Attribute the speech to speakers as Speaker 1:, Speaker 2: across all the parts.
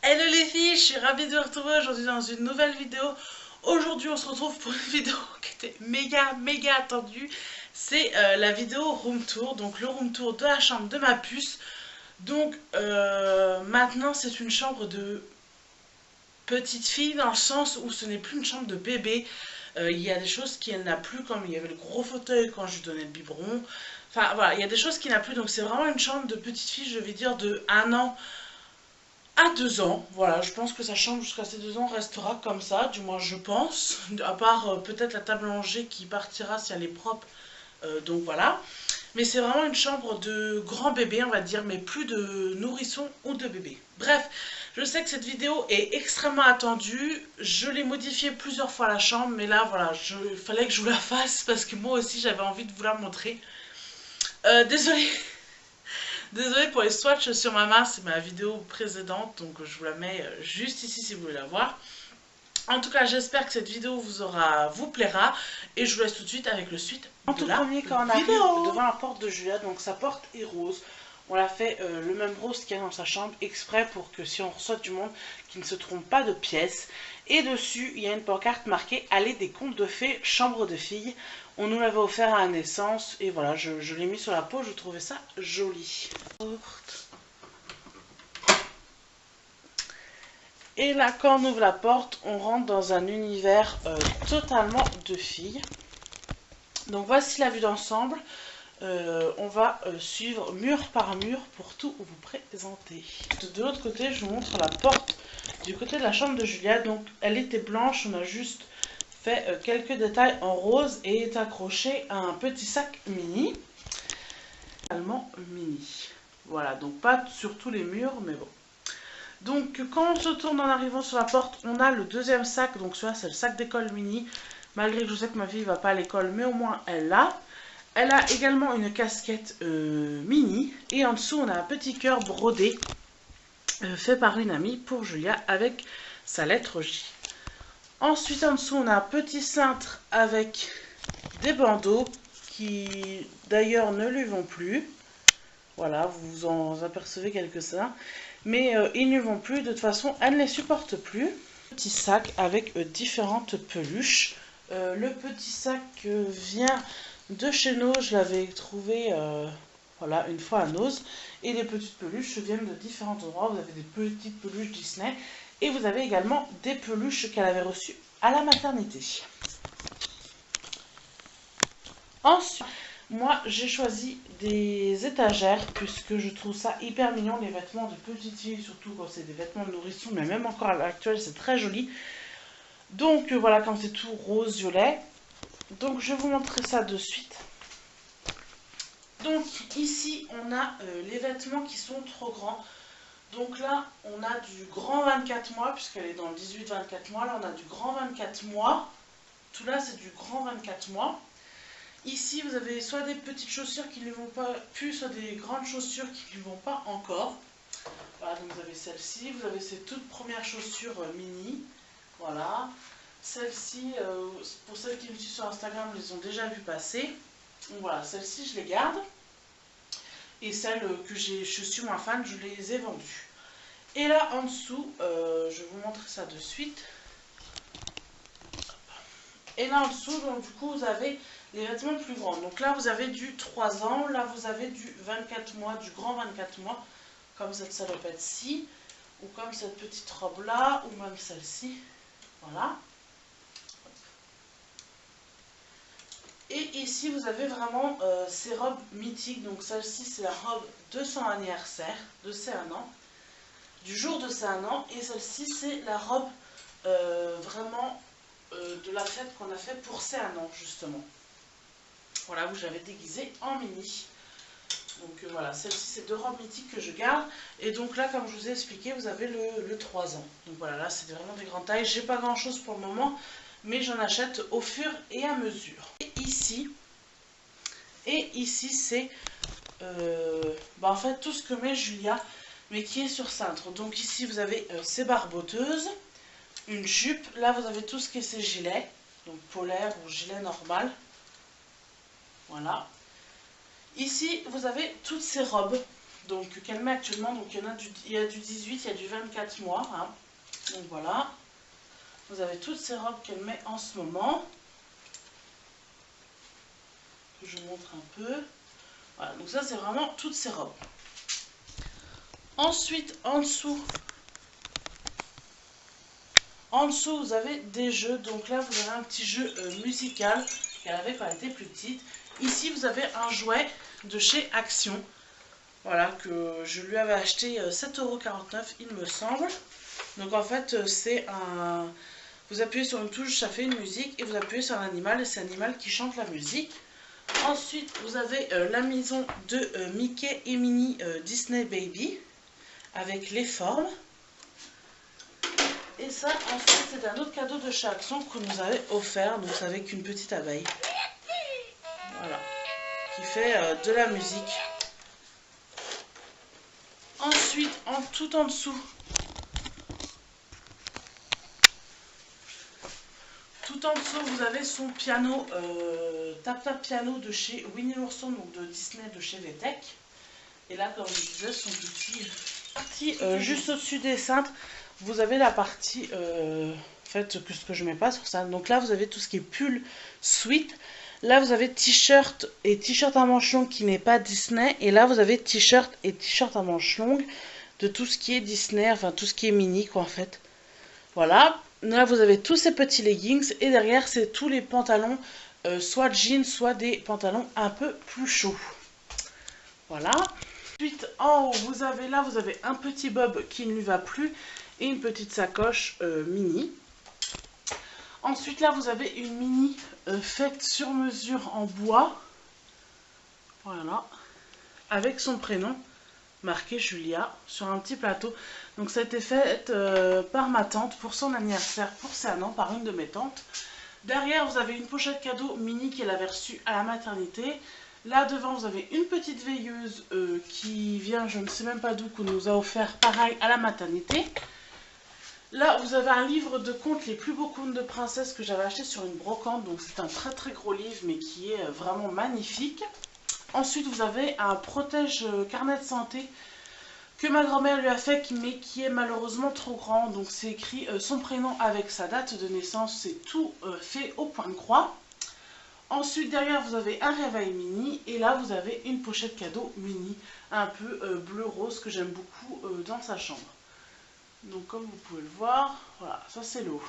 Speaker 1: Hello les filles, je suis ravie de vous retrouver aujourd'hui dans une nouvelle vidéo. Aujourd'hui on se retrouve pour une vidéo qui était méga attendue. C'est la vidéo room tour, donc le room tour de la chambre de ma puce. Donc maintenant c'est une chambre de petite fille dans le sens où ce n'est plus une chambre de bébé. Il y a des choses qu'elle n'a plus, comme il y avait le gros fauteuil quand je lui donnais le biberon. Enfin voilà, il y a des choses qu'il n'a plus, donc c'est vraiment une chambre de petite fille, je vais dire de 1 an à 2 ans. Voilà, je pense que sa chambre jusqu'à ses 2 ans restera comme ça, du moins je pense. À part peut-être la table à manger qui partira si elle est propre. Donc voilà. Mais c'est vraiment une chambre de grand bébé, on va dire, mais plus de nourrisson ou de bébé. Bref, je sais que cette vidéo est extrêmement attendue. Je l'ai modifiée plusieurs fois la chambre, mais là, voilà, il fallait que je vous la fasse parce que moi aussi j'avais envie de vous la montrer. Désolée. Désolée pour les swatchs sur ma main, c'est ma vidéo précédente, donc je vous la mets juste ici si vous voulez la voir. En tout cas, j'espère que cette vidéo vous plaira, et je vous laisse tout de suite avec le suite en tout premier quand on arrive devant la porte de Julia, donc sa porte est rose. On l'a fait le même rose qu'il y a dans sa chambre, exprès pour que si on reçoit du monde, qu'il ne se trompe pas de pièce. Et dessus, il y a une pancarte marquée « Allée des contes de fées, chambre de filles ». On nous l'avait offert à la naissance, et voilà, je l'ai mis sur la peau, je trouvais ça joli. Et là, quand on ouvre la porte, on rentre dans un univers totalement de filles. Donc voici la vue d'ensemble. On va suivre mur par mur pour tout vous présenter. De l'autre côté, je vous montre la porte du côté de la chambre de Julia. Donc elle était blanche, on a juste fait quelques détails en rose et est accrochée à un petit sac mini. Totalement mini. Voilà, donc pas sur tous les murs, mais bon. Donc quand on se tourne en arrivant sur la porte, on a le deuxième sac. Donc celui-là, c'est le sac d'école mini. Malgré que je sais que ma fille ne va pas à l'école, mais au moins elle l'a. Elle a également une casquette mini. Et en dessous, on a un petit cœur brodé fait par une amie pour Julia avec sa lettre J. Ensuite, en dessous, on a un petit cintre avec des bandeaux qui d'ailleurs ne lui vont plus. Voilà, vous en apercevez quelques-uns. Mais ils ne vont plus, de toute façon, elle ne les supporte plus. Petit sac avec différentes peluches. Le petit sac vient de chez Nose, je l'avais trouvé voilà, une fois à Nose. Et les petites peluches viennent de différents endroits. Vous avez des petites peluches Disney. Et vous avez également des peluches qu'elle avait reçues à la maternité. Ensuite, moi j'ai choisi des étagères puisque je trouve ça hyper mignon, les vêtements de petites filles, surtout quand c'est des vêtements de nourrisson, mais même encore à l'heure actuelle c'est très joli. Donc voilà, comme c'est tout rose violet. Donc je vais vous montrer ça de suite. Donc ici on a les vêtements qui sont trop grands. Donc là on a du grand 24 mois puisqu'elle est dans le 18-24 mois. Là on a du grand 24 mois. Tout là c'est du grand 24 mois. Ici, vous avez soit des petites chaussures qui ne lui vont pas plus, soit des grandes chaussures qui ne lui vont pas encore. Voilà, donc vous avez celle-ci. Vous avez ces toutes premières chaussures mini. Voilà. Celles-ci, pour celles qui me suivent sur Instagram, les ont déjà vues passer. Donc voilà, celles-ci, je les garde. Et celles que je suis moins fan, je les ai vendues. Et là, en dessous, je vais vous montrer ça de suite. Et là, en dessous, donc du coup, vous avez les vêtements plus grands. Donc là, vous avez du 3 ans. Là, vous avez du 24 mois, du grand 24 mois. Comme cette salopette-ci. Ou comme cette petite robe-là. Ou même celle-ci. Voilà. Et ici, vous avez vraiment ces robes mythiques. Donc celle-ci, c'est la robe de son anniversaire, de ses 1 an. Du jour de ses 1 an. Et celle-ci, c'est la robe vraiment de la fête qu'on a fait pour ses 1 an, justement. Voilà, où j'avais déguisé en mini. Donc voilà, celle-ci, c'est 2 robes mythiques que je garde. Et donc là, comme je vous ai expliqué, vous avez le 3 ans. Donc voilà, là, c'est vraiment des grandes tailles. J'ai pas grand-chose pour le moment, mais j'en achète au fur et à mesure. Et ici, c'est en fait tout ce que met Julia, mais qui est sur cintre. Donc ici, vous avez ses barboteuses, une jupe. Là, vous avez tout ce qui est ses gilets, donc polaire ou gilet normal. Voilà. Ici, vous avez toutes ces robes. donc qu'elle met actuellement. Donc il y a du 18, il y a du 24 mois. Hein. Donc voilà. Vous avez toutes ces robes qu'elle met en ce moment. Je vous montre un peu. Voilà, donc ça c'est vraiment toutes ces robes. Ensuite, en dessous, vous avez des jeux. Donc là, vous avez un petit jeu musical qu'elle avait quand elle était plus petite. Ici, vous avez un jouet de chez Action. Voilà, que je lui avais acheté 7,49 €, il me semble. Donc en fait, c'est un... Vous appuyez sur une touche, ça fait une musique. Et vous appuyez sur un animal, et c'est l'animal qui chante la musique. Ensuite, vous avez la maison de Mickey et Minnie Disney Baby. Avec les formes. Et ça, ensuite, c'est un autre cadeau de chez Action que nous avait offert. Donc, c'est avec une petite abeille. Voilà. Qui fait de la musique. Ensuite, tout en dessous. Tout en dessous, vous avez son piano, tap-tap piano de chez Winnie l'ourson, donc de Disney, de chez VTech. Et là, comme je disais, son petit... juste au-dessus des cintres, vous avez la partie en fait ce que je mets pas sur ça. Donc là vous avez tout ce qui est pull, sweat. Là vous avez t-shirt et t-shirt à manches longues qui n'est pas Disney. Et là vous avez t-shirt et t-shirt à manches longues de tout ce qui est Disney, enfin tout ce qui est mini quoi en fait. Voilà. Là vous avez tous ces petits leggings et derrière c'est tous les pantalons, soit jeans, soit des pantalons un peu plus chauds. Voilà. Ensuite, en haut, vous avez un petit bob qui ne lui va plus et une petite sacoche mini. Ensuite, là, vous avez une mini faite sur mesure en bois. Voilà. Avec son prénom marqué Julia sur un petit plateau. Donc, ça a été fait par ma tante pour son anniversaire pour ses 1 an, par une de mes tantes. Derrière, vous avez une pochette cadeau mini qu'elle avait reçue à la maternité. Là devant vous avez une petite veilleuse qui vient, je ne sais même pas d'où, qu'on nous a offert pareil à la maternité. Là vous avez un livre de contes, les plus beaux contes de princesse que j'avais acheté sur une brocante. Donc c'est un très très gros livre mais qui est vraiment magnifique. Ensuite vous avez un protège carnet de santé que ma grand-mère lui a fait mais qui est malheureusement trop grand. Donc c'est écrit son prénom avec sa date de naissance, c'est tout fait au point de croix. Ensuite, derrière, vous avez un réveil mini. Et là, vous avez une pochette cadeau mini. Un peu bleu-rose que j'aime beaucoup dans sa chambre. Donc, comme vous pouvez le voir, voilà, ça c'est le haut.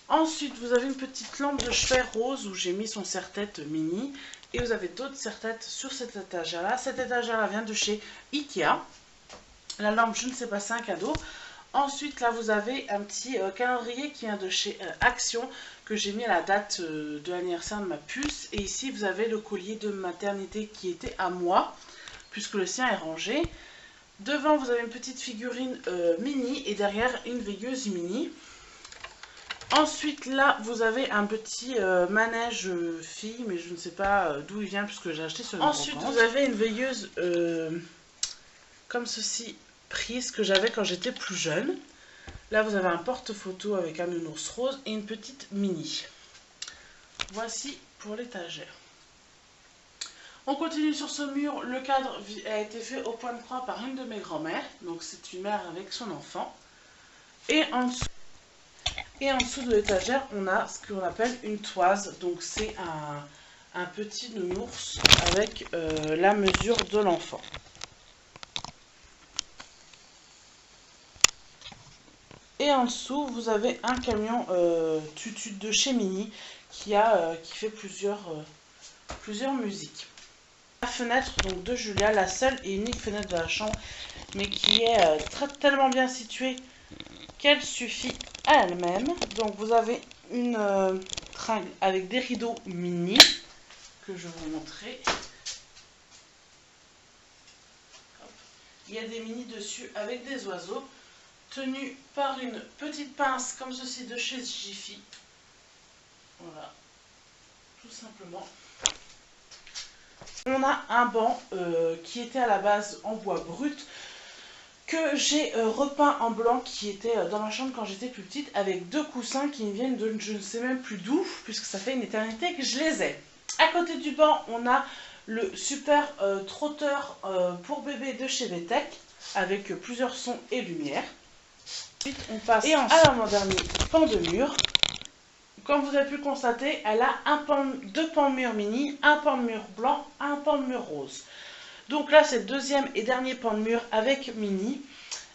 Speaker 1: Ensuite, vous avez une petite lampe de chevet rose où j'ai mis son serre-tête mini. Et vous avez d'autres serre-têtes sur cette étagère-là. Cette étagère-là vient de chez Ikea. La lampe, je ne sais pas, c'est un cadeau. Ensuite, là, vous avez un petit calendrier qui vient de chez Action, que j'ai mis à la date de l'anniversaire de ma puce. Et ici, vous avez le collier de maternité qui était à moi, puisque le sien est rangé. Devant, vous avez une petite figurine mini et derrière, une veilleuse mini. Ensuite, là, vous avez un petit manège fille, mais je ne sais pas d'où il vient, puisque j'ai acheté sur une brocante. Ensuite, vous avez une veilleuse comme ceci, prise, que j'avais quand j'étais plus jeune. Là, vous avez un porte-photo avec un nounours rose et une petite mini. Voici pour l'étagère. On continue sur ce mur. Le cadre a été fait au point de croix par une de mes grand-mères. Donc, c'est une mère avec son enfant. Et en dessous de l'étagère, on a ce qu'on appelle une toise. Donc, c'est un petit nounours avec la mesure de l'enfant. Et en dessous, vous avez un camion tutu de chez Mini qui fait plusieurs musiques. La fenêtre donc, de Julia, la seule et unique fenêtre de la chambre, mais qui est tellement bien située qu'elle suffit à elle-même. Donc vous avez une tringle avec des rideaux mini que je vais vous montrer. Hop. Il y a des mini dessus avec des oiseaux, tenu par une petite pince comme ceci de chez Jiffy. Voilà, tout simplement. On a un banc qui était à la base en bois brut, que j'ai repeint en blanc, qui était dans ma chambre quand j'étais plus petite, avec 2 coussins qui viennent de je ne sais même plus d'où, puisque ça fait une éternité que je les ai. À côté du banc, on a le super trotteur pour bébé de chez VTech avec plusieurs sons et lumières. Ensuite, on passe à l'avant-dernier pan de mur. Comme vous avez pu constater, elle a deux pans de mur mini, un pan de mur blanc, un pan de mur rose. Donc là, c'est le deuxième et dernier pan de mur avec mini.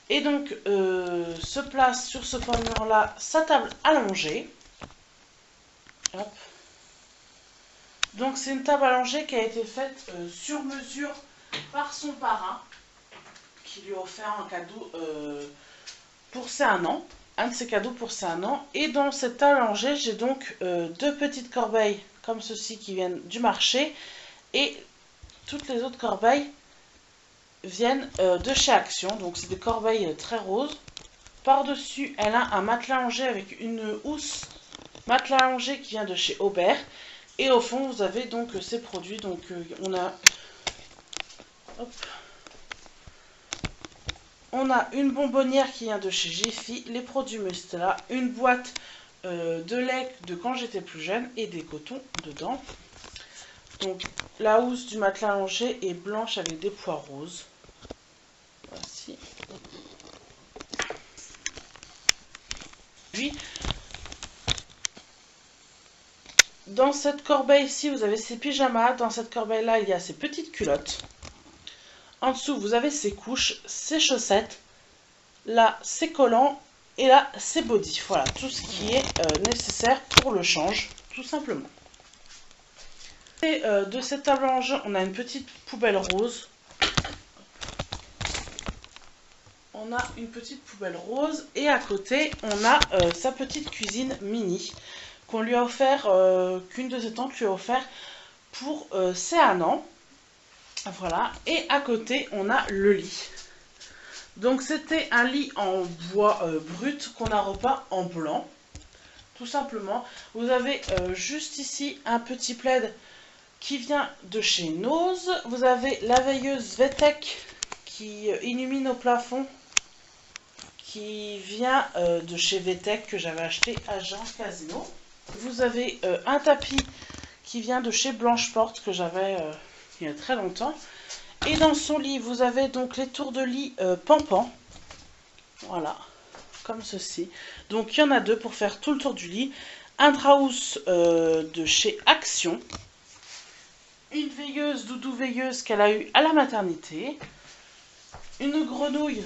Speaker 1: Et donc, se place sur ce pan de mur là sa table allongée. Hop. Donc c'est une table allongée qui a été faite sur mesure par son parrain, qui lui a offert un cadeau pour ses 1 an, un de ses cadeaux pour ses 1 an. Et dans cette table allongée, j'ai donc deux petites corbeilles comme ceci qui viennent du marché, et toutes les autres corbeilles viennent de chez Action, donc c'est des corbeilles très roses. Par-dessus, elle a un matelas allongé avec une housse matelas allongé qui vient de chez Aubert. Et au fond, vous avez donc ces produits. Donc on a une bonbonnière qui vient de chez Jiffy, les produits Mustela, une boîte de lait de quand j'étais plus jeune et des cotons dedans. Donc la housse du matelas allongé est blanche avec des pois roses. Voici. Puis dans cette corbeille ici, vous avez ses pyjamas. Dans cette corbeille là, il y a ses petites culottes. En dessous, vous avez ses couches, ses chaussettes. Là, ses collants. Et là, ses bodys. Voilà, tout ce qui est nécessaire pour le change, tout simplement. Et de cette table à ranger, on a une petite poubelle rose. On a une petite poubelle rose. Et à côté, on a sa petite cuisine mini qu'on lui a offert, qu'une de ses tantes lui a offert pour ses 1 an. Voilà, et à côté, on a le lit. Donc c'était un lit en bois brut qu'on a repeint en blanc, tout simplement. Vous avez juste ici un petit plaid qui vient de chez Nose. Vous avez la veilleuse VTech qui illumine au plafond, qui vient de chez VTech que j'avais acheté à Jean Casino. Vous avez un tapis qui vient de chez Blanche Porte que j'avais il y a très longtemps. Et dans son lit, vous avez donc les tours de lit Pampan. Voilà, comme ceci. Donc il y en a deux pour faire tout le tour du lit. Un draus de chez Action. Une veilleuse, doudou veilleuse qu'elle a eue à la maternité. Une grenouille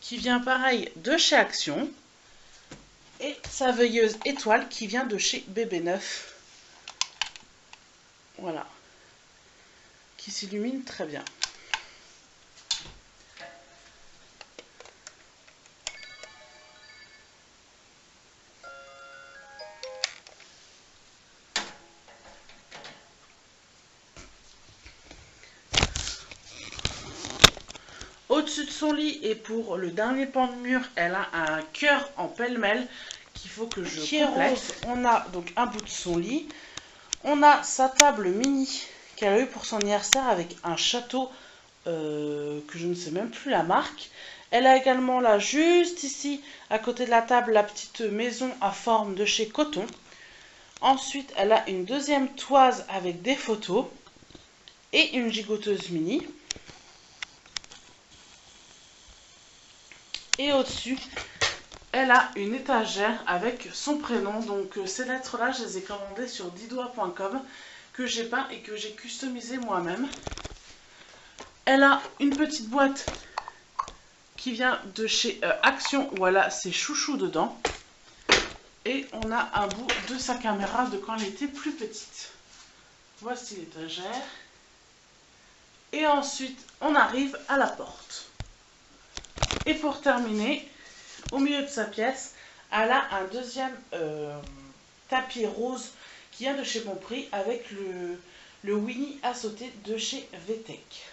Speaker 1: qui vient pareil de chez Action. Et sa veilleuse étoile qui vient de chez Bébé Neuf. Voilà. Qui s'illumine très bien. Au-dessus de son lit et pour le dernier pan de mur, elle a un cœur en pêle-mêle qu'il faut que je complète. On a donc un bout de son lit. On a sa table mini qu'elle a eu pour son anniversaire avec un château que je ne sais même plus la marque. Elle a également là, juste ici, à côté de la table, la petite maison à forme de chez Coton. Ensuite, elle a une deuxième toise avec des photos et une gigoteuse mini. Et au-dessus, elle a une étagère avec son prénom. Donc ces lettres-là, je les ai commandées sur didois.com, que j'ai peint et que j'ai customisé moi-même. Elle a une petite boîte qui vient de chez Action, où elle a ses chouchous dedans. Et on a un bout de sa caméra de quand elle était plus petite. Voici l'étagère. Et ensuite, on arrive à la porte. Et pour terminer, au milieu de sa pièce, elle a un deuxième tapis rose qui vient de chez Bon Prix avec le Winnie à sauter de chez VTech.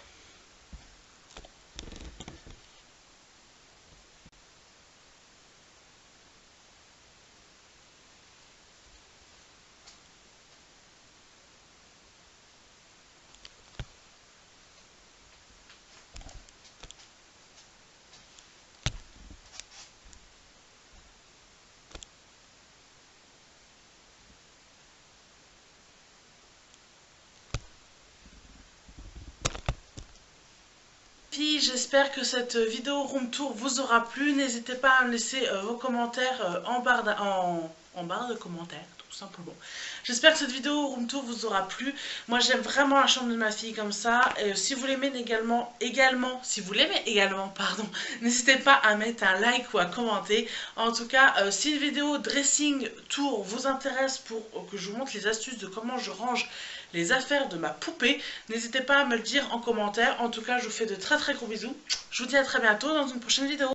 Speaker 1: j'espère que cette vidéo room tour vous aura plu. N'hésitez pas à me laisser vos commentaires en barre de commentaires, tout simplement. J'espère que cette vidéo room tour vous aura plu. Moi j'aime vraiment la chambre de ma fille comme ça. Et si vous l'aimez également, pardon, n'hésitez pas à mettre un like ou à commenter. En tout cas, si une vidéo dressing tour vous intéresse pour que je vous montre les astuces de comment je range les affaires de ma poupée, n'hésitez pas à me le dire en commentaire. En tout cas, je vous fais de très très gros bisous. Je vous dis à très bientôt dans une prochaine vidéo.